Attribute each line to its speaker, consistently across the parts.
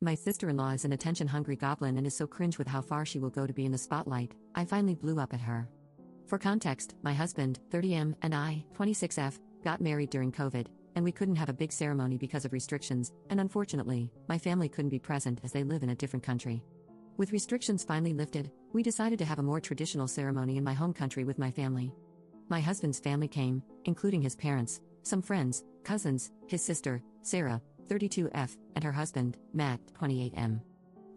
Speaker 1: My sister-in-law is an attention-hungry goblin and is so cringe with how far she will go to be in the spotlight. I finally blew up at her. For context, my husband, 30M, and I, 26F, got married during COVID, and we couldn't have a big ceremony because of restrictions, and unfortunately, my family couldn't be present as they live in a different country. With restrictions finally lifted, we decided to have a more traditional ceremony in my home country with my family. My husband's family came, including his parents, some friends, cousins, his sister, Sarah, 32F, and her husband, Matt, 28M.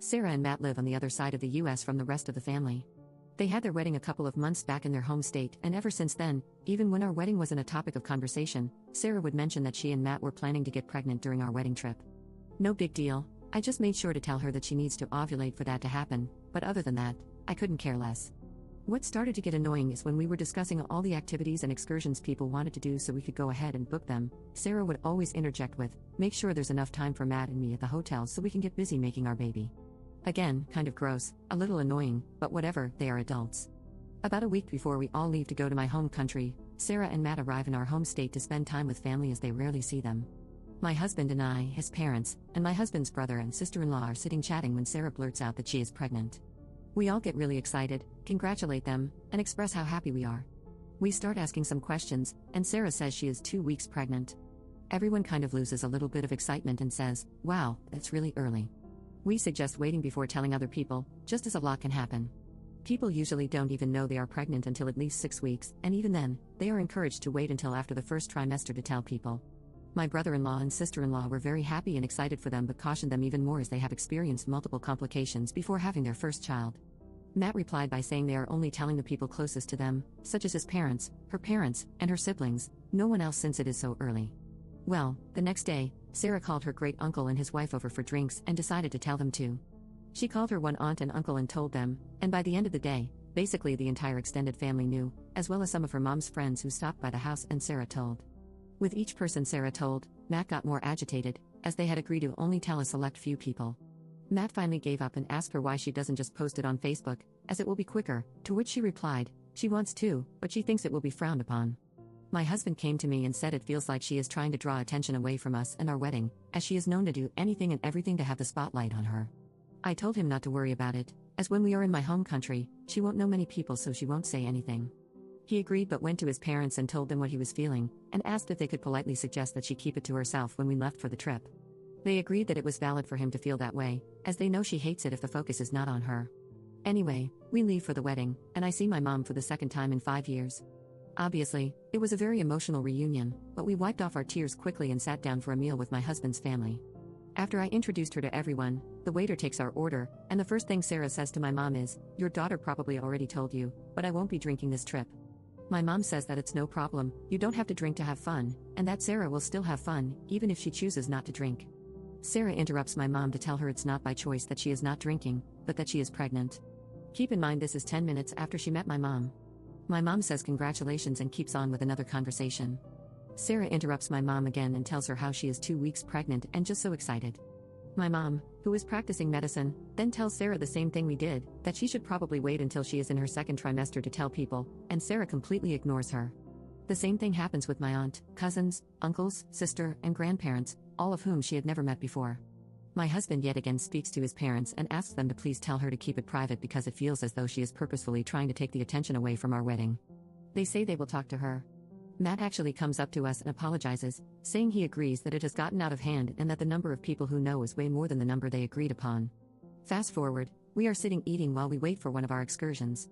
Speaker 1: Sarah and Matt live on the other side of the US from the rest of the family. They had their wedding a couple of months back in their home state, and ever since then, even when our wedding wasn't a topic of conversation, Sarah would mention that she and Matt were planning to get pregnant during our wedding trip. No big deal, I just made sure to tell her that she needs to ovulate for that to happen, but other than that, I couldn't care less. What started to get annoying is when we were discussing all the activities and excursions people wanted to do so we could go ahead and book them, Sarah would always interject with, "Make sure there's enough time for Matt and me at the hotel so we can get busy making our baby." Again, kind of gross, a little annoying, but whatever, they are adults. About a week before we all leave to go to my home country, Sarah and Matt arrive in our home state to spend time with family as they rarely see them. My husband and I, his parents, and my husband's brother and sister-in-law are sitting chatting when Sarah blurts out that she is pregnant. We all get really excited, congratulate them, and express how happy we are. We start asking some questions, and Sarah says she is 2 weeks pregnant. Everyone kind of loses a little bit of excitement and says, "Wow, that's really early." We suggest waiting before telling other people, just as a lot can happen. People usually don't even know they are pregnant until at least 6 weeks, and even then, they are encouraged to wait until after the first trimester to tell people. My brother-in-law and sister-in-law were very happy and excited for them but cautioned them even more as they have experienced multiple complications before having their first child. Matt replied by saying they are only telling the people closest to them, such as his parents, her parents, and her siblings, no one else since it is so early. Well, the next day, Sarah called her great-uncle and his wife over for drinks and decided to tell them too. She called her one aunt and uncle and told them, and by the end of the day, basically the entire extended family knew, as well as some of her mom's friends who stopped by the house and Sarah told. With each person Sarah told, Matt got more agitated, as they had agreed to only tell a select few people. Matt finally gave up and asked her why she doesn't just post it on Facebook, as it will be quicker, to which she replied, she wants to, but she thinks it will be frowned upon. My husband came to me and said it feels like she is trying to draw attention away from us and our wedding, as she is known to do anything and everything to have the spotlight on her. I told him not to worry about it, as when we are in my home country, she won't know many people so she won't say anything. He agreed but went to his parents and told them what he was feeling, and asked if they could politely suggest that she keep it to herself when we left for the trip. They agreed that it was valid for him to feel that way, as they know she hates it if the focus is not on her. Anyway, we leave for the wedding, and I see my mom for the second time in 5 years. Obviously, it was a very emotional reunion, but we wiped off our tears quickly and sat down for a meal with my husband's family. After I introduced her to everyone, the waiter takes our order, and the first thing Sarah says to my mom is, "Your daughter probably already told you, but I won't be drinking this trip." My mom says that it's no problem, you don't have to drink to have fun, and that Sarah will still have fun, even if she chooses not to drink. Sarah interrupts my mom to tell her it's not by choice that she is not drinking, but that she is pregnant. Keep in mind this is 10 minutes after she met my mom. My mom says congratulations and keeps on with another conversation. Sarah interrupts my mom again and tells her how she is 2 weeks pregnant and just so excited. My mom, who is practicing medicine, then tells Sarah the same thing we did, that she should probably wait until she is in her second trimester to tell people, and Sarah completely ignores her. The same thing happens with my aunt, cousins, uncles, sister, and grandparents, all of whom she had never met before. My husband yet again speaks to his parents and asks them to please tell her to keep it private because it feels as though she is purposefully trying to take the attention away from our wedding. They say they will talk to her. Matt actually comes up to us and apologizes, saying he agrees that it has gotten out of hand and that the number of people who know is way more than the number they agreed upon. Fast forward, we are sitting eating while we wait for one of our excursions.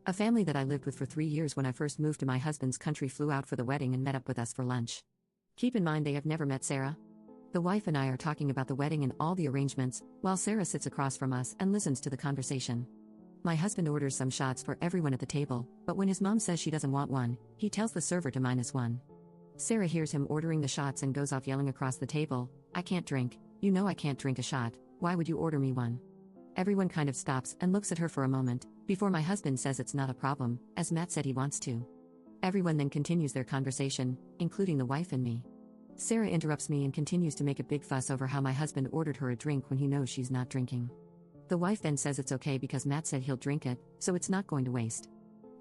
Speaker 1: A family that I lived with for 3 years when I first moved to my husband's country flew out for the wedding and met up with us for lunch. Keep in mind they have never met Sarah. The wife and I are talking about the wedding and all the arrangements, while Sarah sits across from us and listens to the conversation. My husband orders some shots for everyone at the table, but when his mom says she doesn't want one, he tells the server to -1. Sarah hears him ordering the shots and goes off yelling across the table, "I can't drink, you know I can't drink a shot, why would you order me one?" Everyone kind of stops and looks at her for a moment, before my husband says it's not a problem, as Matt said he wants to. Everyone then continues their conversation, including the wife and me. Sarah interrupts me and continues to make a big fuss over how my husband ordered her a drink when he knows she's not drinking. The wife then says it's okay because Matt said he'll drink it, so it's not going to waste.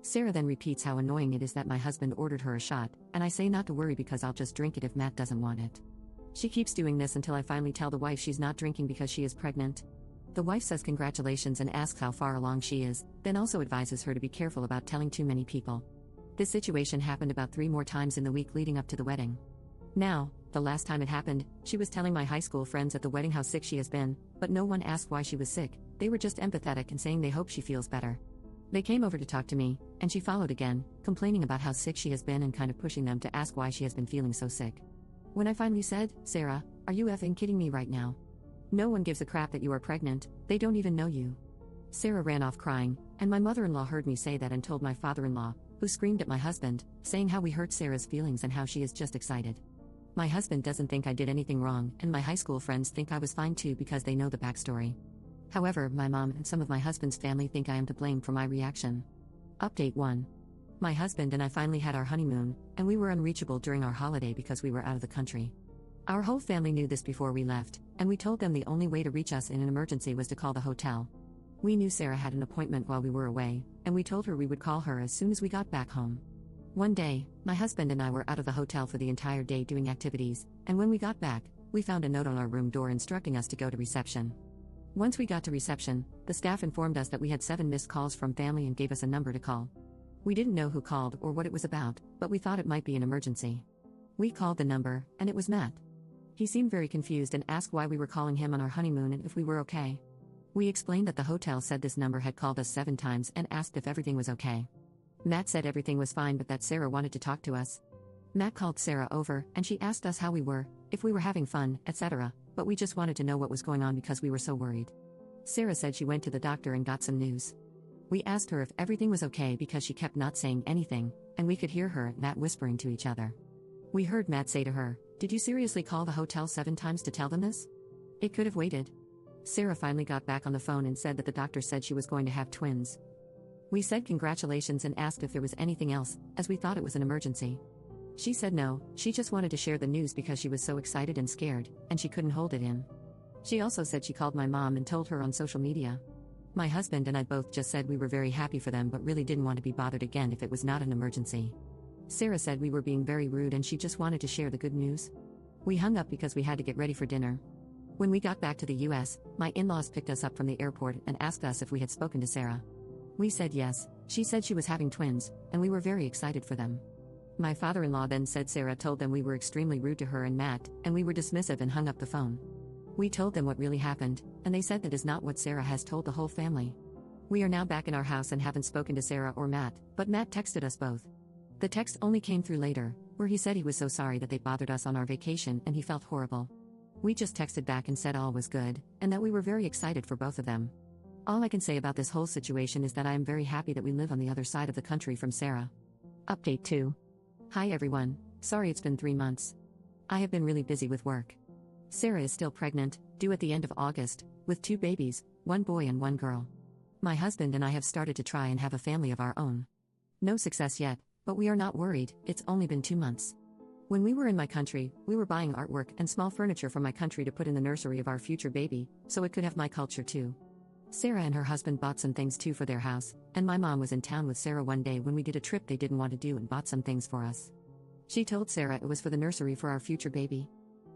Speaker 1: Sarah then repeats how annoying it is that my husband ordered her a shot, and I say not to worry because I'll just drink it if Matt doesn't want it. She keeps doing this until I finally tell the wife she's not drinking because she is pregnant. The wife says congratulations and asks how far along she is, then also advises her to be careful about telling too many people. This situation happened about 3 more times in the week leading up to the wedding. Now, the last time it happened, she was telling my high school friends at the wedding how sick she has been, but no one asked why she was sick. They were just empathetic and saying they hope she feels better. They came over to talk to me, and she followed again, complaining about how sick she has been and kind of pushing them to ask why she has been feeling so sick. When I finally said, "Sarah, are you effing kidding me right now? No one gives a crap that you are pregnant, they don't even know you." Sarah ran off crying, and my mother-in-law heard me say that and told my father-in-law, who screamed at my husband, saying how we hurt Sarah's feelings and how she is just excited. My husband doesn't think I did anything wrong, and my high school friends think I was fine too because they know the backstory. However, my mom and some of my husband's family think I am to blame for my reaction. Update 1. My husband and I finally had our honeymoon, and we were unreachable during our holiday because we were out of the country. Our whole family knew this before we left, and we told them the only way to reach us in an emergency was to call the hotel. We knew Sarah had an appointment while we were away, and we told her we would call her as soon as we got back home. One day, my husband and I were out of the hotel for the entire day doing activities, and when we got back, we found a note on our room door instructing us to go to reception. Once we got to reception, the staff informed us that we had 7 missed calls from family and gave us a number to call. We didn't know who called or what it was about, but we thought it might be an emergency. We called the number, and it was Matt. He seemed very confused and asked why we were calling him on our honeymoon and if we were okay. We explained that the hotel said this number had called us 7 times and asked if everything was okay. Matt said everything was fine but that Sarah wanted to talk to us. Matt called Sarah over, and she asked us how we were, if we were having fun, etc., but we just wanted to know what was going on because we were so worried. Sarah said she went to the doctor and got some news. We asked her if everything was okay because she kept not saying anything, and we could hear her and Matt whispering to each other. We heard Matt say to her, "Did you seriously call the hotel 7 times to tell them this? It could have waited." Sarah finally got back on the phone and said that the doctor said she was going to have twins. We said congratulations and asked if there was anything else, as we thought it was an emergency. She said no, she just wanted to share the news because she was so excited and scared, and she couldn't hold it in. She also said she called my mom and told her on social media. My husband and I both just said we were very happy for them but really didn't want to be bothered again if it was not an emergency. Sarah said we were being very rude and she just wanted to share the good news. We hung up because we had to get ready for dinner. When we got back to the US, my in-laws picked us up from the airport and asked us if we had spoken to Sarah. We said yes. She said she was having twins, and we were very excited for them. My father-in-law then said Sarah told them we were extremely rude to her and Matt, and we were dismissive and hung up the phone. We told them what really happened, and they said that is not what Sarah has told the whole family. We are now back in our house and haven't spoken to Sarah or Matt, but Matt texted us both. The text only came through later, where he said he was so sorry that they bothered us on our vacation and he felt horrible. We just texted back and said all was good, and that we were very excited for both of them. All I can say about this whole situation is that I am very happy that we live on the other side of the country from Sarah. Update 2. Hi everyone, sorry it's been 3 months. I have been really busy with work. Sarah is still pregnant, due at the end of August, with 2 babies, 1 boy and 1 girl. My husband and I have started to try and have a family of our own. No success yet, but we are not worried, it's only been 2 months. When we were in my country, we were buying artwork and small furniture from my country to put in the nursery of our future baby, so it could have my culture too. Sarah and her husband bought some things too for their house, and my mom was in town with Sarah one day when we did a trip they didn't want to do and bought some things for us. She told Sarah it was for the nursery for our future baby.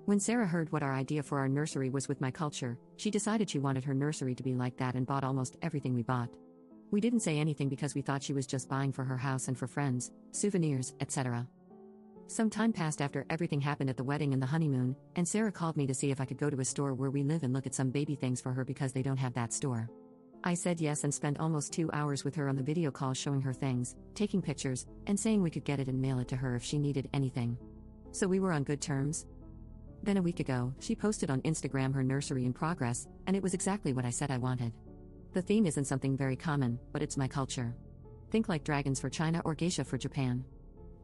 Speaker 1: When Sarah heard what our idea for our nursery was with my culture, she decided she wanted her nursery to be like that and bought almost everything we bought. We didn't say anything because we thought she was just buying for her house and for friends, souvenirs, etc. Some time passed after everything happened at the wedding and the honeymoon, and Sarah called me to see if I could go to a store where we live and look at some baby things for her because they don't have that store. I said yes and spent almost 2 hours with her on the video call showing her things, taking pictures, and saying we could get it and mail it to her if she needed anything. So we were on good terms. Then a week ago, she posted on Instagram her nursery in progress, and it was exactly what I said I wanted. The theme isn't something very common, but it's my culture. Think like dragons for China or geisha for Japan.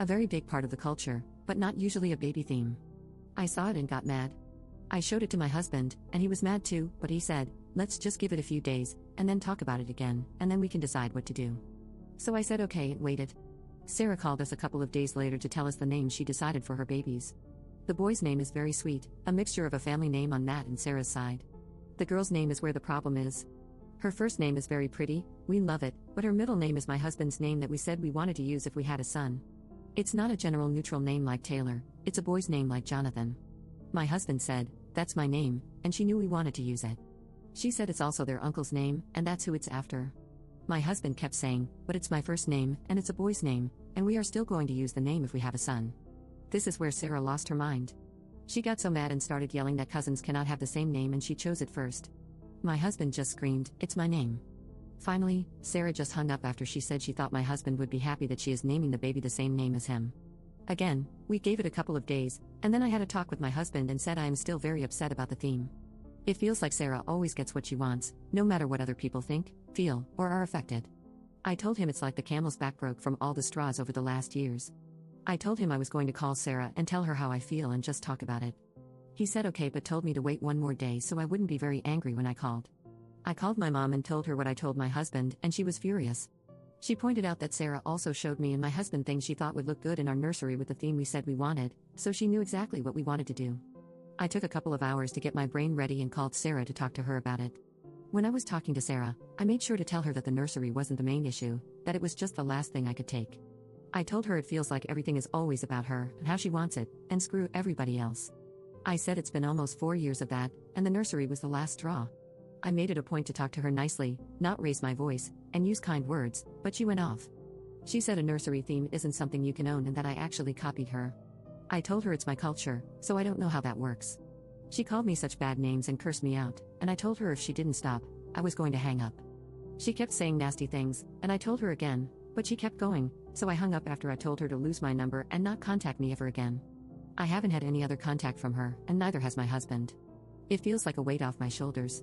Speaker 1: A very big part of the culture, but not usually a baby theme. I saw it and got mad. I showed it to my husband, and he was mad too, but he said, let's just give it a few days, and then talk about it again, and then we can decide what to do. So I said okay and waited. Sarah called us a couple of days later to tell us the name she decided for her babies. The boy's name is very sweet, a mixture of a family name on Matt and Sarah's side. The girl's name is where the problem is. Her first name is very pretty, we love it, but her middle name is my husband's name that we said we wanted to use if we had a son. It's not a general neutral name like Taylor, it's a boy's name like Jonathan. My husband said, "That's my name," and she knew we wanted to use it. She said it's also their uncle's name, and that's who it's after. My husband kept saying, "But it's my first name, and it's a boy's name, and we are still going to use the name if we have a son." This is where Sarah lost her mind. She got so mad and started yelling that cousins cannot have the same name and she chose it first. My husband just screamed, "It's my name." Finally, Sarah just hung up after she said she thought my husband would be happy that she is naming the baby the same name as him. Again, we gave it a couple of days, and then I had a talk with my husband and said I am still very upset about the theme. It feels like Sarah always gets what she wants, no matter what other people think, feel, or are affected. I told him it's like the camel's back broke from all the straws over the last years. I told him I was going to call Sarah and tell her how I feel and just talk about it. He said okay but told me to wait one more day so I wouldn't be very angry when I called. I called my mom and told her what I told my husband, and she was furious. She pointed out that Sarah also showed me and my husband things she thought would look good in our nursery with the theme we said we wanted, so she knew exactly what we wanted to do. I took a couple of hours to get my brain ready and called Sarah to talk to her about it. When I was talking to Sarah, I made sure to tell her that the nursery wasn't the main issue, that it was just the last thing I could take. I told her it feels like everything is always about her and how she wants it, and screw everybody else. I said it's been almost 4 years of that, and the nursery was the last straw. I made it a point to talk to her nicely, not raise my voice, and use kind words, but she went off. She said a nursery theme isn't something you can own and that I actually copied her. I told her it's my culture, so I don't know how that works. She called me such bad names and cursed me out, and I told her if she didn't stop, I was going to hang up. She kept saying nasty things, and I told her again, but she kept going, so I hung up after I told her to lose my number and not contact me ever again. I haven't had any other contact from her, and neither has my husband. It feels like a weight off my shoulders.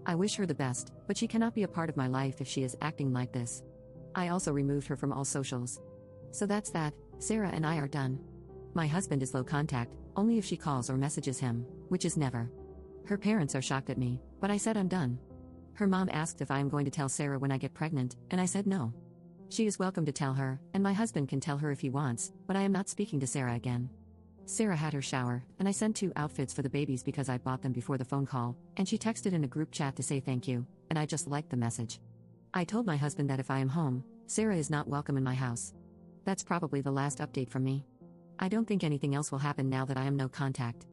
Speaker 1: I wish her the best, but she cannot be a part of my life if she is acting like this. I also removed her from all socials. So that's that, Sarah and I are done. My husband is low contact, only if she calls or messages him, which is never. Her parents are shocked at me, but I said I'm done. Her mom asked if I am going to tell Sarah when I get pregnant, and I said no. She is welcome to tell her, and my husband can tell her if he wants, but I am not speaking to Sarah again. Sarah had her shower, and I sent 2 outfits for the babies because I bought them before the phone call, and she texted in a group chat to say thank you, and I just liked the message. I told my husband that if I am home, Sarah is not welcome in my house. That's probably the last update from me. I don't think anything else will happen now that I am no contact.